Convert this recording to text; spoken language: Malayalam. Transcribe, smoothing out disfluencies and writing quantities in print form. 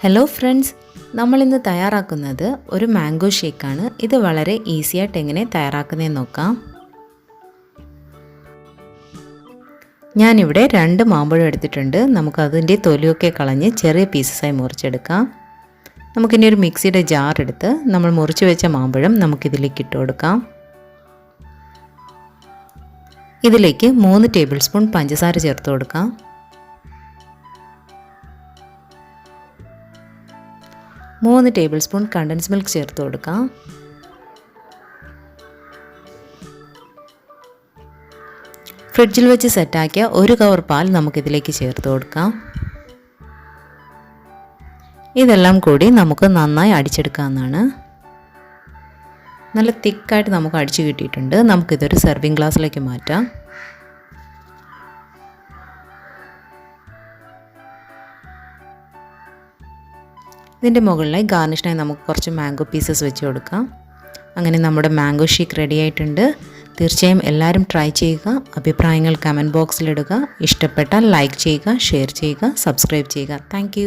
ഹലോ ഫ്രണ്ട്സ്, നമ്മളിന്ന് തയ്യാറാക്കുന്നത് ഒരു മാംഗോ ഷേക്കാണ്. ഇത് വളരെ ഈസിയായിട്ട് എങ്ങനെ തയ്യാറാക്കുന്നതെന്ന് നോക്കാം. ഞാനിവിടെ 2 മാമ്പഴം എടുത്തിട്ടുണ്ട്. നമുക്കതിൻ്റെ തൊലിയൊക്കെ കളഞ്ഞ് ചെറിയ പീസസായി മുറിച്ചെടുക്കാം. നമുക്കിനി ഒരു മിക്സിയുടെ ജാർ എടുത്ത് നമ്മൾ മുറിച്ച് വെച്ച മാമ്പഴം നമുക്കിതിലേക്ക് ഇട്ട് കൊടുക്കാം. ഇതിലേക്ക് 3 ടേബിൾ സ്പൂൺ പഞ്ചസാര ചേർത്ത് കൊടുക്കാം. 3 ടേബിൾ സ്പൂൺ കണ്ടൻസ് മിൽക്ക് ചേർത്ത് കൊടുക്കാം. ഫ്രിഡ്ജിൽ വെച്ച് സെറ്റാക്കിയ 1 കവർ പാൽ നമുക്കിതിലേക്ക് ചേർത്ത് കൊടുക്കാം. ഇതെല്ലാം കൂടി നമുക്ക് നന്നായി അടിച്ചെടുക്കാവുന്നതാണ്. നല്ല തിക്കായിട്ട് നമുക്ക് അടിച്ചു കിട്ടിയിട്ടുണ്ട്. നമുക്കിതൊരു സെർവിങ് ഗ്ലാസ്സിലേക്ക് മാറ്റാം. ഇതിൻ്റെ മുകളിലായി ഗാർണിഷിനായി നമുക്ക് കുറച്ച് മാംഗോ പീസസ് വെച്ച് കൊടുക്കാം. അങ്ങനെ നമ്മുടെ മാംഗോ ഷേക്ക് റെഡി ആയിട്ടുണ്ട്. തീർച്ചയായും എല്ലാവരും ട്രൈ ചെയ്യുക. അഭിപ്രായങ്ങൾ കമൻറ്റ് ബോക്സിലിടുക. ഇഷ്ടപ്പെട്ടാൽ ലൈക്ക് ചെയ്യുക, ഷെയർ ചെയ്യുക, സബ്സ്ക്രൈബ് ചെയ്യുക. താങ്ക്